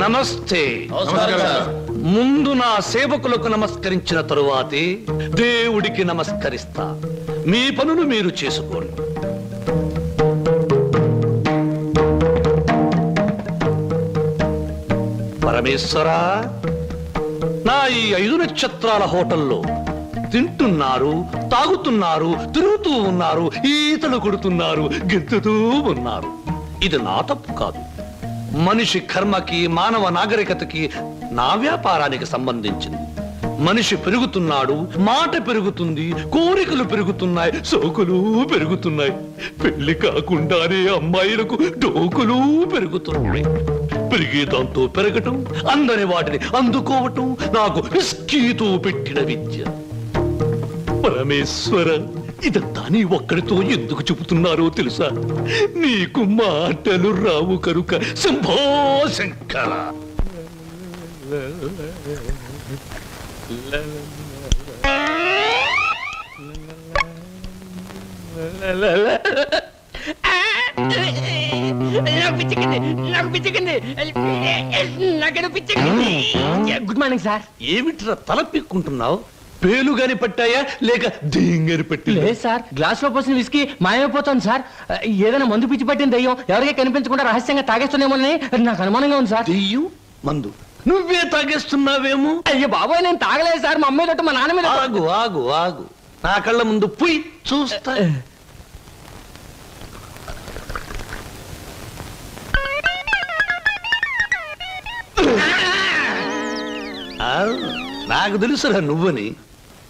నమస్తే. ముందు నా సేవకులకు నమస్కరించిన తరువాతే దేవుడికి నమస్కరిస్తా. మీ పనులు మీరు చేసుకోండి. పరమేశ్వరా, నా ఈ 5 నక్షత్రాల హోటల్లో తింటున్నారు, తాగుతున్నారు, తిరుగుతూ ఉన్నారు, ఈతలు కొడుతున్నారు, గెంతుతూ ఉన్నారు. ఇది నా తప్పు కాదు. మనిషి కర్మకి, మానవ నాగరికతకి, నా వ్యాపారానికి సంబంధించింది. మనిషి పెరుగుతున్నాడు, మాట పెరుగుతుంది, కోరికలు పెరుగుతున్నాయి, సోకులు పెరుగుతున్నాయి. పెళ్లి కాకుండానే అమ్మాయిలకు డోకులు పెరుగుతున్నాయి. పెరిగేదాంతో పెరగటం, అందని వాటిని అందుకోవటం నాకు విస్కీతో పెట్టిన విద్య. పరమేశ్వర, ఇదంతా నీ ఒక్కడితో ఎందుకు చెబుతున్నారో తెలుసా? నీకు మాటలు రావు కనుక. Shambho Shankara. Good morning sir. ఏమిట్రా తల పిక్కుంటున్నావు? పేలుగాని పట్టాయా లేక దెయ్యంగాని పట్టి? లేదు సార్, గ్లాస్ లో పోసిన విస్కీ మాయమైపోతుంది సార్. ఏదైనా మందు పిచ్చి పట్టిన దయ్యం ఎవరికీ కనిపించకుండా రహస్యంగా తాగేస్తున్నామోనని నాకు అనుమానంగా ఉంది సార్. దెయ్యం మందు నువ్వే తాగేస్తున్నావేమో? అయ్యో బాబాయ్, నేను తాగలేదు సార్. మా అమ్మాయి తోట మా నాన్న మీద. ఆగు ఆగు ఆగు, నా కళ్ళ ముందు పుయ్ చూస్తా. నాకు తెలుసురా నువ్వని.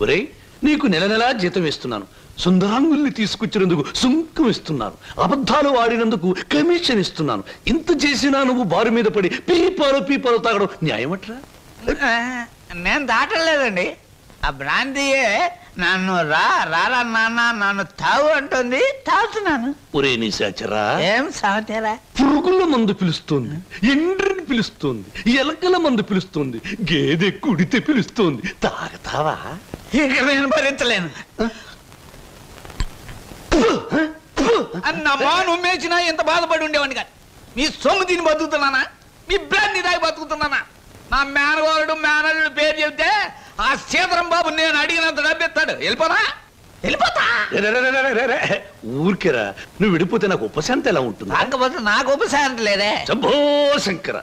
ఒరేయ్, నీకు నెల నెలా జీతం ఇస్తున్నాను, సుందరాంగుల్ని తీసుకొచ్చినందుకు సుంకం ఇస్తున్నాను, అబద్ధాలు ఆడినందుకు కమిషన్ ఇస్తున్నాను. ఇంత చేసినా నువ్వు బారు మీద పడి పీపాలు తాగడం న్యాయమట్రా? నేను దాటలేదండి. ఆ బ్రాంతియే నన్ను రారా నాన్న నన్ను తాగు అంటుంది, తాగుతున్నాను. ఒరే నిశాచరా, ఏం సాగుతారా? పురుగుల మందు పిలుస్తోంది, ఎండ్రిని పిలుస్తోంది, ఎలకల మందు పిలుస్తోంది, గేదె కుడితే పిలుస్తోంది. తాగతావా? ఇక నేను భరించలేను. అన్నమ్మా, నువ్వు మేచినా ఎంత బాధపడి ఉండేవాడిని కాదు. మీ సొమ్ము తిని బతుకుతున్నానా? మీ బ్రాంతి తాగి బతుకుతున్నానా? నా మేనగోరుడు మేనల్లుడు పేరు చెబితే ఆ సీతరం బాబు నేను అడిగినంత డబ్బిస్తాడు. వెళ్ళిపోతా. ఊరికేరా, నువ్వు విడిపోతే నాకు ఉపశాంతి ఎలా ఉంటుంది? కాకపోతే నాకు ఉపశాంతి లేదే. శంభో శంకర.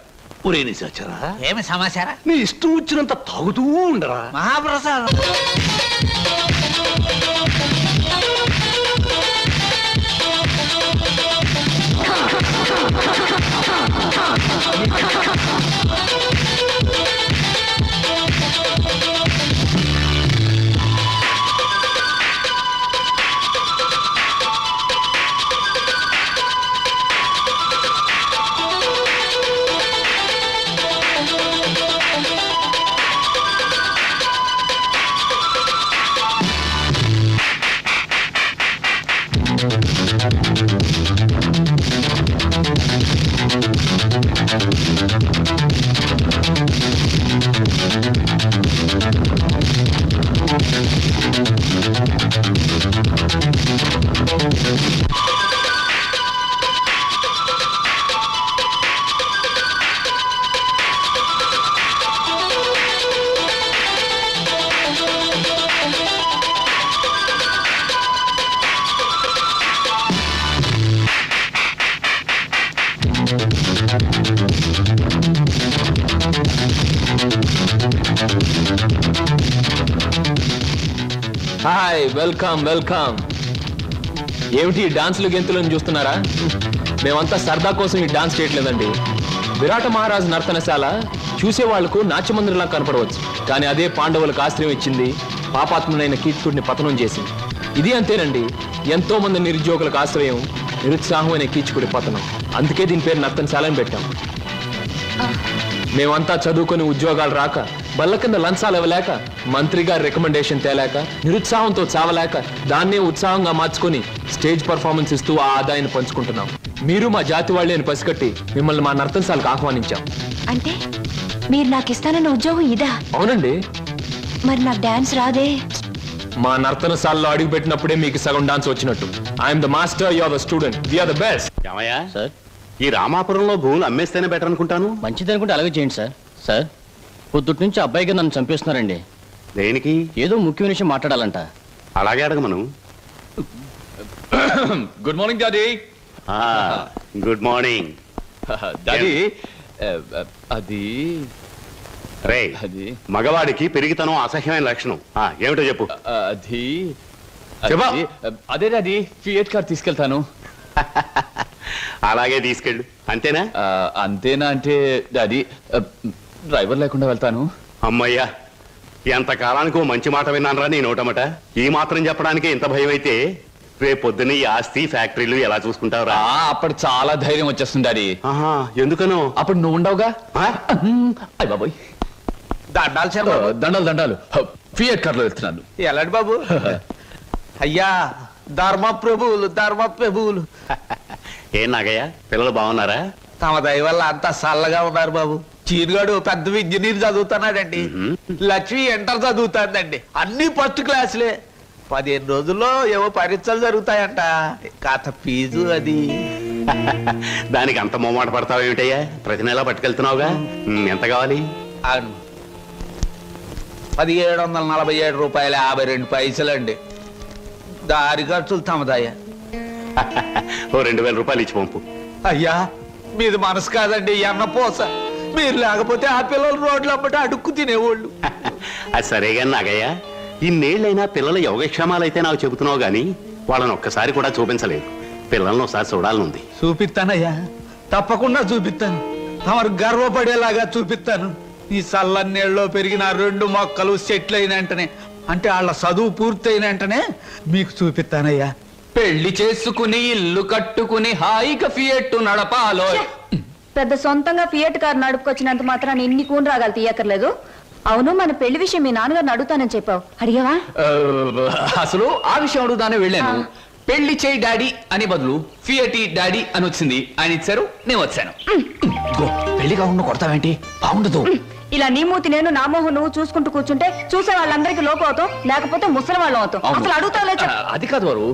ఒరే నిశాచరా, ఏమి సమాచారం? నీ ఇష్టం వచ్చినంత తాగుతూ ఉండరా. మహాప్రసాదం. Hi, welcome welcome. ఏమిటి డాన్సులు గెంతులను చూస్తున్నారా? మేమంతా సరదా కోసం ఈ డాన్స్ చేయట్లేదండి. విరాట మహారాజు నర్తనశాల చూసేవాళ్లకు నాట్యమందిరంలా కనపడవచ్చు, కానీ అదే పాండవులకు ఆశ్రయం ఇచ్చింది, పాపాత్మునైన కీచకుడిని పతనం చేసింది. ఇది అంతేనండి, ఎంతో మంది నిరుద్యోగులకు ఆశ్రయం, నిరుత్సాహమైన కీచకుడి పతనం. అందుకే దీని పేరు నర్తనశాలని పెట్టాం. మేమంతా చదువుకొని ఉద్యోగాలు రాక, బల్ల కింద లంచాలు ఇవ్వలేక, మంత్రి గారి రికమెండేషన్ తేలేక, నిరుత్సాహంతో చావలేక, దాన్నే ఉత్సాహంగా మార్చుకొని స్టేజ్ పర్ఫార్మెన్స్ ఇస్తూ ఆ ఆదాయాన్ని పంచుకుంటున్నాం. మీరు మా జాతి వాళ్ళే అని పసిగట్టి మిమ్మల్ని మా నర్తనశాలకు ఆహ్వానించాం. అంటే మీరు నాకు ఇస్తానన్న ఉద్యోగం ఇదా? అవునండి. మరి నాకు డాన్స్ రాదే? మా నర్తనశాలలో అడుగు పెట్టినప్పుడే మీకు సగం డాన్స్ వచ్చినట్టు. I'm the master, you are the student, we are the best. Sir, ఈ రామాపురంలో భూములు అమ్మేస్తేనే బెటర్ అనుకుంటాను. మంచిది అనుకుంటే అలాగే చేయండి సార్. సార్, పొద్దుటి నుంచి అబ్బాయిగా నన్ను చంపేస్తున్నారండి. దేనికి? ఏదో ముఖ్యమైన విషయం మాట్లాడాలంట. అలాగే అడగమను. Good morning daddy. Good morning daddy, అది రే. అది మగవాడికి పెరిగితనం అసహ్యమైన లక్షణం. ఏమిటో చెప్పు. అది చెప్పు. అదే డాడీ, ఫియట్ కార్ తీసుకెళ్తాను. అలాగే తీసుకెళ్ళు. అంతేనా? అంతేనా అంటే డాడీ, డ్రైవర్ లేకుండా వెళ్తాను. అమ్మయ్యా, ఎంతకాలానికి ఓ మంచి మాట విన్నానరా నీ నోటమట. ఈ మాత్రం చెప్పడానికి ఇంత భయం అయితే రేపు పొద్దున్న ఈ ఆస్తి ఫ్యాక్టరీలు ఎలా చూసుకుంటావురా? అప్పుడు చాలా ధైర్యం వచ్చేస్తుంది డాడీ. ఎందుకనో? అప్పుడు నువ్వు ఉండవుగా. అయ్య బాబోయ్, దండాలు శర్మ. దండాలు ఫియట్ కార్లో వెళ్తున్నాను. ఎలాంటి బాబు? అయ్యా, ధర్మ ప్రభువులు. ఏం నాగయ్య, పిల్లలు బాగున్నారా? తమ దయ వల్ల అంతా చల్లగా ఉన్నారు బాబు. చీరుగాడు పెద్ద ఇంజనీర్ చదువుతున్నాడండి. లక్ష్మి ఇంటర్ చదువుతాందండి. అన్ని ఫస్ట్ క్లాసులే. 15 రోజుల్లో ఏవో పరీక్షలు జరుగుతాయంట. కాత ఫీజు అది. దానికి అంత మొమ్మాట పడతావు ఏమిటయ్యా? ప్రతి నెలా పట్టుకెళ్తున్నావుగా. ఎంత కావాలి? 1747 రూపాయలు 52 పైసలండి. దారి ఖర్చులు తమదయ్యా. ఓ 2000 రూపాయలు ఇచ్చి పంపు. అయ్యా, మీది మనసు కాదండి, ఎన్నపోస. మీరు లేకపోతే ఆ పిల్లలు రోడ్లు అమ్మట అడుక్కు తినేవాళ్ళు. అది సరేగా నాగయ్య, ఇన్నేళ్ళైనా పిల్లల యోగక్షేమాలైతే నాకు చెబుతున్నావు గాని వాళ్ళని ఒక్కసారి కూడా చూపించలేదు. పిల్లల్ని ఒకసారి చూడాలనుంది. చూపిస్తానయ్యా, తప్పకుండా చూపిస్తాను. తమరు గర్వపడేలాగా చూపిస్తాను. ఈ చల్లన్నేళ్ళలో పెరిగిన 2 మొక్కలు సెట్లు అయిన వెంటనే, అంటే వాళ్ళ చదువు పూర్తయిన వెంటనే మీకు చూపిస్తానయ్యా. పెళ్లి చేసుకుని ఇల్లు కట్టుకుని హాయిగా ఫియట్ నడపాలో. పెద్ద సొంతంగా ఫియట్ కార్ నడుపుకొచ్చినంత మాత్రాన్ని ఇన్ని కూని రాగాలు తీయక్కర్లేదు. అవును, మన పెళ్లి విషయం మీ నాన్నగారిని అడుగుతానని చెప్పావు, అడిగావా? అసలు ఆ విషయం అడుగుదానే వెళ్ళాను. పెళ్లి చేయి డాడీ అని బదులు ఫియటి డాడీ అని వచ్చింది. ఆయన ఇచ్చారు, నేను వచ్చాను. పెళ్లి కాకుండా కొడతావేంటి? బాగుండదు. ఇలా నీ మూతి నేను, నా మోహం నువ్వు చూసుకుంటూ కూర్చుంటే చూసే వాళ్ళందరికీ లోపం అవుతాం, లేకపోతే ముసలి వాళ్ళం అవుతాం. అసలు అడుగుతావులే. అది కాదు వారు,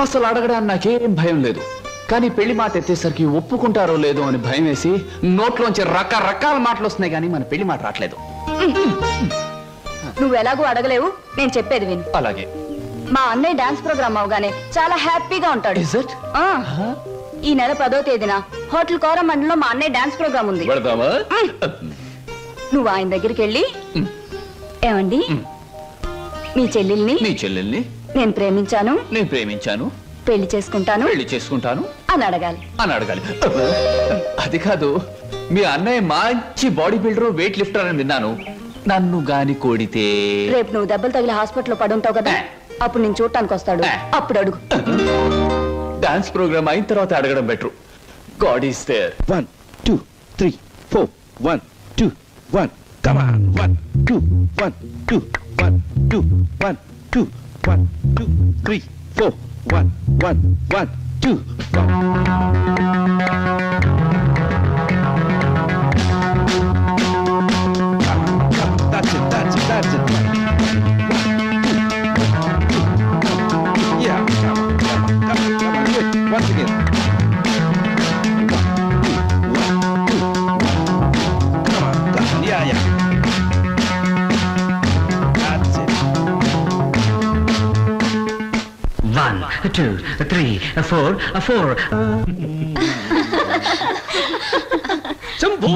అసలు అడగడానికి నాకేం భయం లేదు. కానీ పెళ్లి మాట ఎత్తేసరికి ఒప్పుకుంటారో లేదో అని భయం వేసి నోట్లోంచి రకరకాల మాటలు వస్తున్నాయి, కానీ మన పెళ్లి మాట రావట్లేదు. నువ్వు ఎలాగూ అడగలేవు, నేను చెప్పేది విను. అలాగే. మా అన్నయ్య డాన్స్ ప్రోగ్రామ్ అవగానే చాలా హ్యాపీగా ఉంటాడు. Is it? ఈ నెల 10వ తేదీన హోటల్ కోరమండలో మా అన్నయ్య డాన్స్ ప్రోగ్రామ్ ఉంది. వెళదామా? నువ్వు ఆయన దగ్గరికి వెళ్ళి, ఏమండి మీ చెల్లెల్ని నేను ప్రేమించాను, పెళ్లి చేసుకుంటాను అని అడగాలి. అది కాదు, మీ అన్నయ్య మంచి బాడీ బిల్డర్, వెయిట్ లిఫ్టర్ అని విన్నాను. నన్ను గాని కోడితే రేపు నువ్వు దెబ్బలు తగిలి హాస్పిటల్లో పడుంటావు కదా, అప్పుడు నేను చూడటానికి వస్తాడు, అప్పుడు అడుగు. డాన్స్ ప్రోగ్రామ్ అయిన తర్వాత అడగడం better. God is there. 1 2 3 4 1 2 1 come on 1 2 1 2 1 2 1 2 1 2 3 4 1 1 1 2 1. That's it. Yeah, come on. Do it once again. Come on. Yeah. That's it. 1 2 3 4 4. Shambhu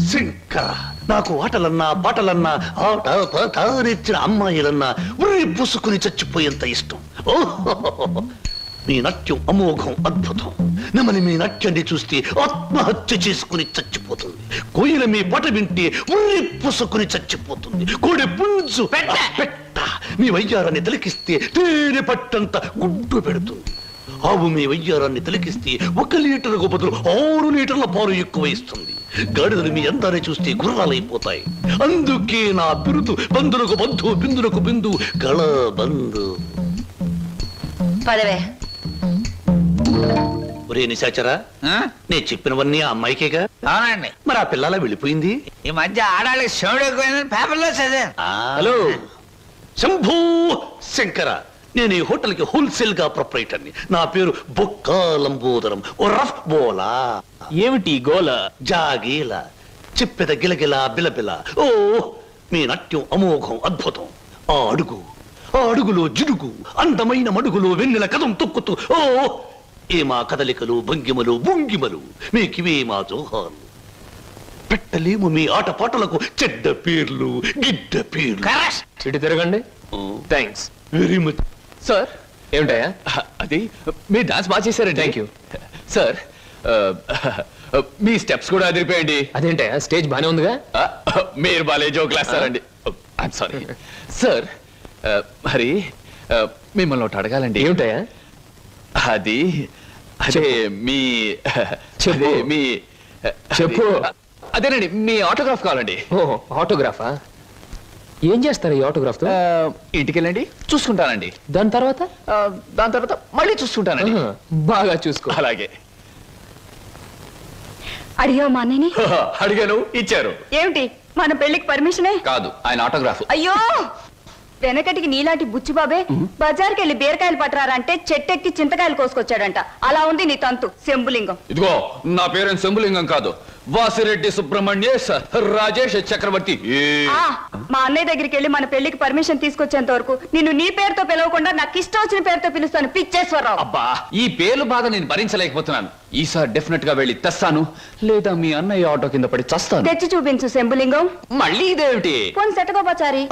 Shankara, నాకు ఆటలన్నా పాటలన్నా ఆట పాట నేర్చిన అమ్మాయిలన్నా ఉర్రి పూసుకుని చచ్చిపోయేంత ఇష్టం. ఓహో, మీ నాట్యం అమోఘం, అద్భుతం. నమని మీ నాట్యాన్ని చూస్తే ఆత్మహత్య చేసుకుని చచ్చిపోతుంది. కోయిల మీ పాట వింటే ఉర్రి పూసుకుని చచ్చిపోతుంది. కోడి పుంజు పెట్ట మీ వయ్యారాన్ని తిలకిస్తే తేనె పట్టంత గుడ్డు పెడుతుంది. ఆవు మీ వయ్యారాన్ని తిలకిస్తే 1 లీటర్కు బదులు 6 లీటర్ల పాలు ఎక్కువ ఇస్తుంది. గాడిదలు మీ అందాన్ని చూస్తే గుర్రాలైపోతాయి. అందుకే నా బిరుదు బంధులకు బంధు, బిందులకు బిందు, గళ బంధు. పదవే. ఒరే నిశాచరా, నేను చెప్పినవన్నీ ఆ అమ్మాయికేగా? అవునండి. మరి ఆ పిల్లలా వెళ్ళిపోయింది. ఈ మధ్య ఆడాళ్ళకి శివుడు ఎక్కువైందని పేపర్లో చదివాను. హలో శంభూ శంకర, నేను ఈ హోటల్కి హోల్సేల్ గా ప్రొపరేటర్ని. నా పేరు బొక్కా లంబోదరం ఓ రఫ్ బోలా. ఏమిటి గోల? జాగీల చిప్పెద గిలగిల బిలబిల. ఓ మీ నాట్యం అమోఘం అద్భుతం. ఆ అడుగులో జిడుగు, అందమైన మడుగులో వెన్నెల కథం తొక్కుతూ. ఓ ఏ మా కదలికలు భంగిమలు భుంగిమలు, మీకివే మా జోహాలు. పెట్టలేము మీ ఆటపాటలకు చెడ్డ పేర్లు గిడ్డ పేర్లు. ఇటు తిరగండి. Thanks very much sir. ఏమిటయా అది మీరు డాన్స్ బాగా చేశారండి. Thank you sir. మీ స్టెప్స్ కూడా అదిరిపోయండి. అదేంటయా స్టేజ్ బానే ఉందిగా? మీరు బాలే జోకులేస్తారండి. I'm sorry sir. మరి మిమ్మల్ని ఒకటి అడగాలండి. ఏమిటయా? అది అదే మీ చెప్పు. అదే మీ చెప్పు. అదేనండి మీ ఆటోగ్రాఫ్ కావాలండి. ఓ ఆటోగ్రాఫా? ఏం చేస్తారు ఈ ఆటోగ్రాఫ్ తో? ఇంటికి వెళ్ళండి చూసుకుంటానండి. దాని తర్వాత దాని తర్వాత మళ్ళీ చూసుకుంటానండి. బాగా చూసుకో. అలాగే. అడిగావు మా అన్నయ్యని? అడిగాను, ఇచ్చారు. ఏమిటి మన పెళ్లికి పర్మిషనే? కాదు, ఆయన ఆటోగ్రాఫ్. అయ్యో వెనకటికి నీలాంటి బుచ్చిబాబే బజార్కి వెళ్ళి బీరకాయలు పట్టరారంటే చెట్టెక్కి చింతకాయలు కోసుకొచ్చాడంట. అలా ఉంది నీ తంతు శంభులింగం. ఇదిగో నా పేరు శంభులింగం కాదు, వాసిరెడ్డి సుబ్రహ్మణ్యేశ్ రాజేష్ చక్రవర్తి. ఆ, మా అన్నయ్య దగ్గరికి వెళ్ళి మన పెళ్లికి పర్మిషన్ తీసుకొచ్చేంత వరకు నిన్ను నీ పేరుతో పిలవకుండా నాకు ఇష్టం వచ్చిన పేరుతో పిలుస్తాను పిచ్చేశ్వరరావు. అబ్బా ఈ పేర్లు బాధ నేను భరించలేకపోతున్నాను. ఈసారి డెఫినెట్ గా వెళ్ళి తెస్తాను, లేదా మీ అన్నయ్య ఆటో కింద పడి చస్తాను. తెచ్చి చూపించు శంభులింగం. మళ్ళీ ఇదేమిటి? పోనీ సెటగోపచారి.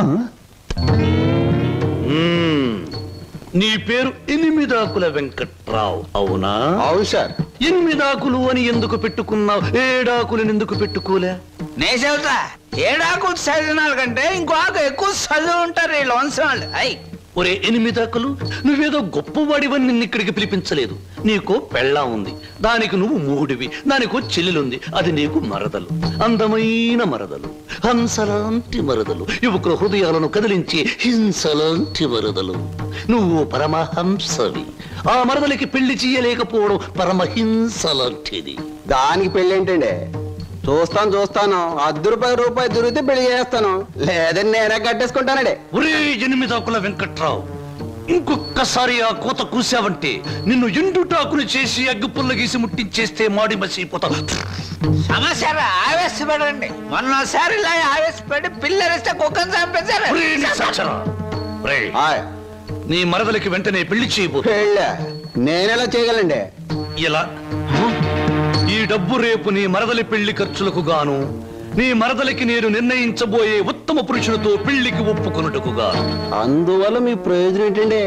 నీ పేరు ఎనిమిదాకుల వెంకట్రావు అవునా? అవును సార్. ఎనిమిదాకులు అని ఎందుకు పెట్టుకున్నావు? ఏడాకులను ఎందుకు పెట్టుకోలే? నే చెబుతా, ఏడాకు చదివినాల కంటే ఇంకో ఆకు ఎక్కువ చదువు ఉంటారు వీళ్ళు వంశవాళ్ళు. అయ్ ఒరే ఎనిమిదాకులు, నువ్వేదో గొప్పవాడివని నిన్ను ఇక్కడికి పిలిపించలేదు. నీకో పెళ్ళా ఉంది, దానికి నువ్వు మూడివి, దానికో చెల్లెలుంది, అది నీకు మరదలు. అందమైన మరదలు, హంసలాంటి మరదలు, యువకుల హృదయాలను కదిలించి హింసలాంటి మరదలు. నువ్వు పరమహంసవి. ఆ మరదలికి పెళ్లి చేయలేకపోవడం పరమహింస లాంటిది. దానికి పెళ్లి ఏంటండి? చూస్తాను ₹10 దొరికితే పెళ్లి చేస్తాను, లేదని నేనే కట్టేసుకుంటానండి. ఒరే ఎనిమిదాకుల వెంకట్రావు, ఇంకొక్కసారి ఆ కోత కూసావంటే నిన్ను ఎండుటాకులు చేసి అగ్గిపుల్ల గీసి ముట్టించేస్తే మాడి మసిపోతావు. సమస్య ఆవేశపడండి. మొన్నసారి ఇలా ఆవేశపడి పిల్లరిస్తే కుక్కను చంపేశారు. ఒరే నిశాచరా, ఒరే, ఆయ్, నీ మరదలికి వెంటనే పెళ్లి చేయబోతు. పెళ్ళా? నేనెలా చేయగలండి? ఇలా ఈ డబ్బు రేపు నీ మరదలి పెళ్లి ఖర్చులకు గాను, నీ మరదలికి నేను నిర్ణయించబోయే ఉత్తమ పురుషునితో పెళ్లికి ఒప్పుకొనుటకు గాను. అందువల్ల మీ ప్రయోజనం ఏంటండి?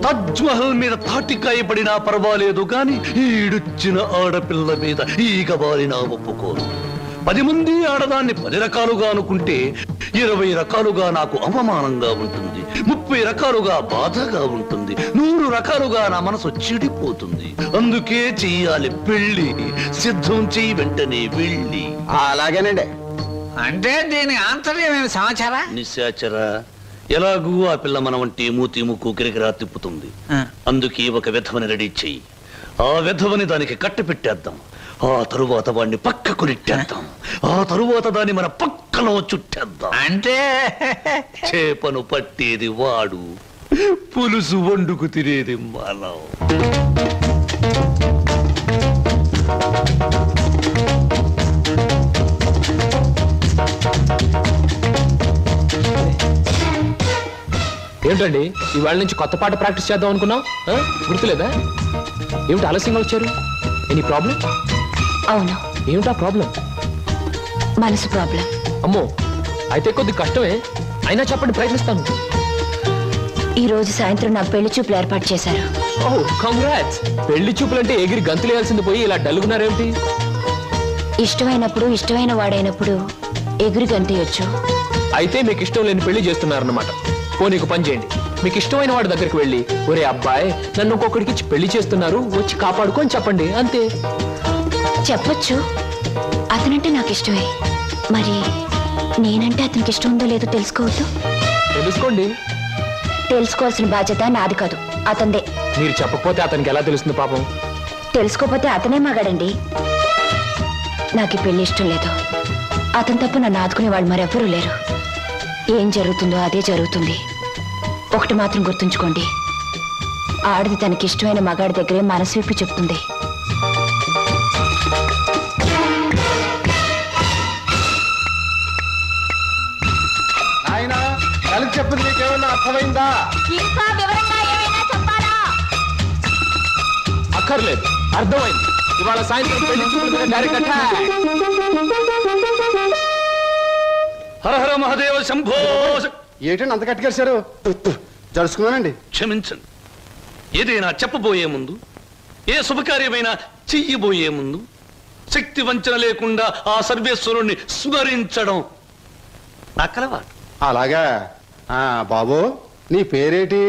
తాజ్ మహల్ మీద తాటికాయ పడినా పర్వాలేదు గాని ఈడుచ్చిన ఆడపిల్ల మీద ఈగ బారినా ఒప్పుకోను. 10 మంది ఆడదాన్ని 10 రకాలుగా అనుకుంటే 20 రకాలుగా నాకు అవమానంగా ఉంటుంది, 30 రకాలుగా బాధగా ఉంటుంది, 100 రకాలుగా నా మనసు చెడిపోతుంది. అందుకే చెయ్యాలి పెళ్లి. సిద్ధం చెయ్యి వెంటనే వెళ్ళి. అలాగేనండి. అంటే దీని ఆంతర్యమైన సమాచారా? నిశాచరా, ఎలాగూ ఆ పిల్ల మన వంటి మూతి ముక్కు కిరికిరా తిప్పుతుంది. అందుకే ఒక విధవని రెడీ చెయ్యి. ఆ విధవని దానికి కట్టపెట్టేద్దాం. ఆ తరువాత వాడిని పక్కకు నెట్టేద్దాం. ఆ తరువాత దాన్ని మన పక్కలో చుట్టేద్దాం. అంటే చేపను పట్టేది వాడు, పులుసు వండుకు తినేది మనం. ఏంటండి ఇవాళ నుంచి కొత్త పాట ప్రాక్టీస్ చేద్దాం అనుకున్నాం, గుర్తులేదా? ఏమిటి ఆలస్యంగా వచ్చారు? Any problem? అవును, ఏమిటా ప్రాబ్లం? మనసు ప్రాబ్లం. అమ్మో, అయితే కొద్ది కష్టమే, అయినా చెప్పండి, ప్రయత్నిస్తాను. ఈ రోజు సాయంత్రం నాకు పెళ్లి చూపులు ఏర్పాటు చేశారు. ఓ కంగ్రాట్స్. పెళ్లి చూపులంటే ఎగిరి గంతులేయాల్సింది పోయి ఇలా డల్గున్నారేమిటి? ఇష్టమైనప్పుడు ఇష్టమైన వాడైనప్పుడు ఎగురు గంతయొచ్చు. అయితే మీకు ఇష్టం లేని పెళ్లి చేస్తున్నారన్నమాట. పోనీకు పని చేయండి, మీకు ఇష్టమైన వాడి దగ్గరికి వెళ్ళి, ఒరే అబ్బాయి నన్ను ఇంకొకడికి ఇచ్చి పెళ్లి చేస్తున్నారు, వచ్చి కాపాడుకొని చెప్పండి, అంతే. చెప్పొచ్చు, అతనంటే నాకు ఇష్టమే. మరి నేనంటే అతనికి ఇష్టం ఉందో లేదో తెలుసుకోవద్దు? తెలుసుకోండి. తెలుసుకోవాల్సిన బాధ్యత నాది కాదు, అతందే. మీరు చెప్పకపోతే అతనికి ఎలా తెలుస్తుంది పాపం? తెలుసుకోపోతే అతనే మగాడండి. నాకు ఈ పెళ్లి ఇష్టం లేదు. అతని తప్ప నన్ను ఆదుకునే వాళ్ళు మరెవ్వరూ లేరు. ఏం జరుగుతుందో అదే జరుగుతుంది. ఒకటి మాత్రం గుర్తుంచుకోండి, ఆడది తనకిష్టమైన మగాడి దగ్గరే మనసు విప్పి చెప్తుంది. ఆయన కలిసి చెప్పింది నీకేమన్నా అర్థమైందా? ఇంకా వివరంగా ఏమైనా చెప్పాలా? అక్కర్లేదు, అర్థమైంది. ఇవాళ సాయంత్రం పెళ్లి చూపుల మీద డైరెక్ట్ అటాక్. హర హర మహాదేవ శంభో. ఏంటండి అంత కట్టుకేశారు? జరుచుకున్నానండి. క్షమించండి. ఏదైనా చెప్పబోయే ముందు, ఏ శుభకార్యమైనా చెయ్యబోయే ముందు శక్తి వంచన లేకుండా ఆ సర్వేశ్వరుణ్ణి స్మరించడం నా కలవాటు. అలాగా. బాబు నీ పేరేటి?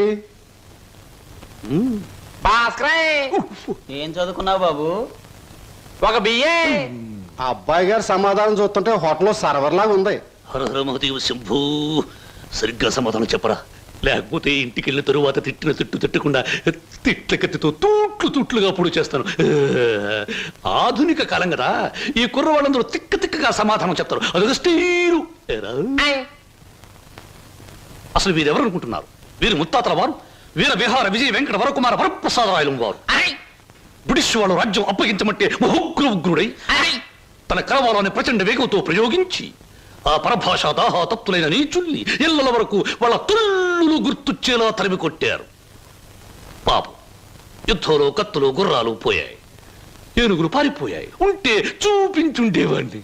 ఏం చదువుకున్నావు బాబు? ఒక బియ్యే. ఆ అబ్బాయి గారి సమాధానం చూస్తుంటే హోటల్లో సర్వర్ లాగా ఉంది. హర హర మహాదేవ శంభో. సరిగ్గా సమాధానం చెప్పరా, లేకపోతే ఇంటికి వెళ్ళిన తరువాత తిట్టిన తిట్టు తిట్టకుండా తిట్ల కత్తితో తూట్లుగా పొడి చేస్తాను. ఆధునిక కాలం కదా, ఈ కుర్రవాళ్ళందరూ తిక్కగా సమాధానం చెప్తారు. అదొక స్టీలు. అసలు వీరెవరు అనుకుంటున్నారు? వీరు ముత్తాతల వారు వీర విహార విజయ వెంకట వరకుమార వరప్రసాదరాయలం వారు. బ్రిటిష్ వాళ్ళు రాజ్యం అప్పగించమంటే ఉగ్రుడై తన కరవాలని ప్రచండ వేగంతో ప్రయోగించి ఆ పరభాషా దాహాతత్తులైన నీచుల్ని ఇళ్ల వరకు వాళ్ళ తుల్లులు గుర్తుచ్చేలా తరిమి కొట్టారు. పాపం, యుద్ధంలో కత్తులు గుర్రాలు పోయాయి, ఏనుగులు పారిపోయాయి. ఉంటే చూపించుండేవాడిని.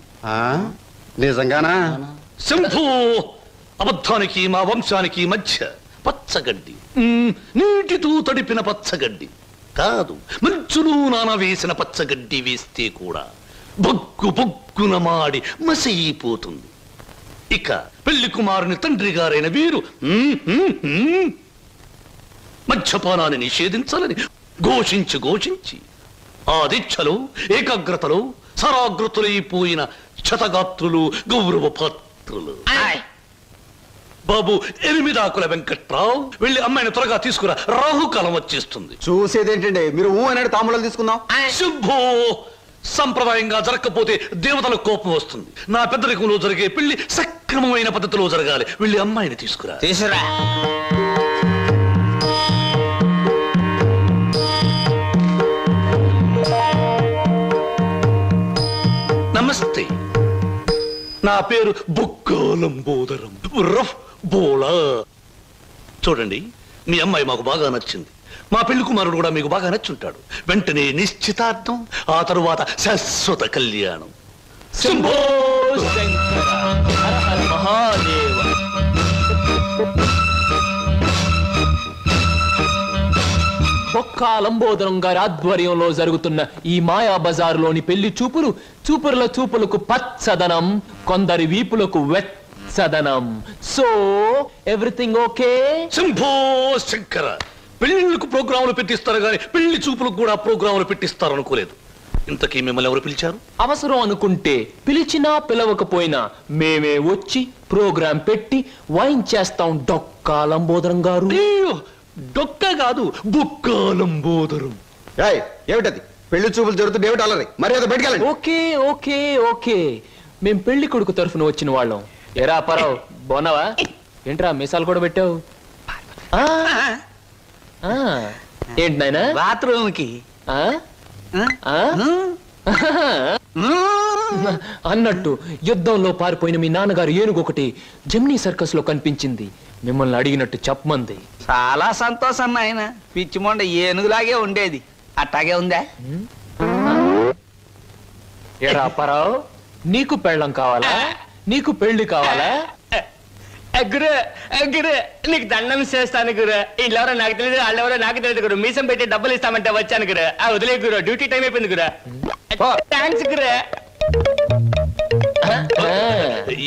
నిజంగానా? శంభో. అబద్ధానికి మా వంశానికి మధ్య పచ్చగడ్డి, నీటితో తడిపిన పచ్చగడ్డి కాదు, మంచులో నానవేసిన పచ్చగడ్డి వేస్తే కూడా బొగ్గున మాడి మసైపోతుంది. ఇక పెళ్లి కుమారుని తండ్రి గారైన వీరు మద్యపానాన్ని నిషేధించాలని ఘోషించి ఆ దీక్షలో ఏకాగ్రతలో సరాగ్రతులైపోయిన క్షతగాత్రులు, గౌరవ పాత్రులు. బాబు, 8 ఆకుల వెంకట్రావు, వెళ్ళి అమ్మాయిని త్వరగా తీసుకురా, రాహుకాలం వచ్చేస్తుంది. చూసేదేంటండి, మీరు అన్నాడు తాములు తీసుకుందాం. శుభో. సంప్రదాయంగా జరగకపోతే దేవతలకు కోపం వస్తుంది. నా పెద్దరికంలో జరిగే పెళ్లి సక్రమమైన పద్ధతిలో జరగాలి. వెళ్ళి అమ్మాయిని తీసుకురా. తీసురా. నమస్తే, నా పేరు బుక్కాలంబోదరం రఫ్ బోళా. చూడండి, మీ అమ్మాయి మాకు బాగా నచ్చింది. మా పెళ్లి కుమారుడు కూడా మీకు బాగా నచ్చుంటాడు. వెంటనే నిశ్చితార్థం, ఆ తరువాత శాశ్వత కళ్యాణం. శంభో శంకర, హర హర మహాదేవ. బొక్కా లంబోదరం గారి ఆధ్వర్యంలో జరుగుతున్న ఈ మాయా బజారులోని పెళ్లి చూపులకు పచ్చదనం, కొందరి వీపులకు వెచ్చదనం. So everything okay? Shambho Shankara. పెళ్లిళ్ళకు ప్రోగ్రాములు పెట్టిస్తారు కానీ పెళ్లి చూపులకు కూడా ప్రోగ్రాములు పెట్టిస్తారు అనుకోలేదు. ఇంతకీ మిమ్మల్ని ఎవరు పిలిచారు? అవసరం అనుకుంటే పిలిచినా పిలవకపోయినా మేమే వచ్చి ప్రోగ్రాం పెట్టి వైన్ చేస్తాం. డొక్కా లంబోదరం గారు. డొక్క కాదు, బుక్కాలంబోదరం. ఏమిటది? పెళ్లి చూపులు జరుగుతుంది, ఏమిటి అలరి? మరి అది బయటకెళ్ళండి. ఓకే ఓకే ఓకే, మేం పెళ్లి కొడుకు తరఫున వచ్చిన వాళ్ళం. ఎరా పరావు, బాగున్నావా? ఏంట్రా మీసాలు కూడా పెట్టావు? ఏంటి నాయనా? బాత్రూమ్ కి అన్నట్టు యుద్ధంలో పారిపోయిన మీ నాన్నగారు ఏనుగొకటి జమ్నీ సర్కస్ లో కనిపించింది. మిమ్మల్ని అడిగినట్టు చెప్పమంది. చాలా సంతోషం నాయన. పిచ్చి మొండ ఏనుగులాగే ఉండేది, అట్టాగే ఉందా? ఎరా పరావు, నీకు పెళ్ళం కావాలా? నీకు పెళ్లి కావాలా? గురు గురు, నీకు దండం చేస్తాను గురు. వీళ్ళెవరో నాకు తెలియదు, వాళ్ళెవరో నాకు తెలియదు గురు. మీసం పెట్టి డబ్బులు ఇస్తామంటే వచ్చాను గురు. వదిలే గురు, డ్యూటీ టైం అయిపోయింది గురు. థ్యాంక్స్ గురు.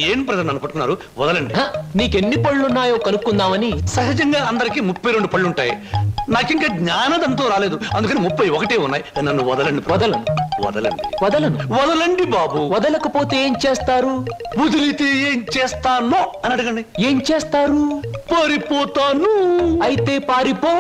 ఏం ప్రజలు నన్ను పట్టుకున్నారు? వదలండి. నీకెన్ని పళ్ళున్నాయో కనుక్కుందామని. సహజంగా అందరికి 32 పళ్ళుంటాయి. నాకింకా జ్ఞానదంతో రాలేదు, అందుకని 31 ఉన్నాయి. నన్ను వదలండి. వదలను వదలండి. వదలను. వదలండి బాబు. వదలకపోతే ఏం చేస్తారు? వదిలితే ఏం చేస్తానో అని అడగండి. ఏం చేస్తారు? పారిపోతాను. అయితే పారిపో.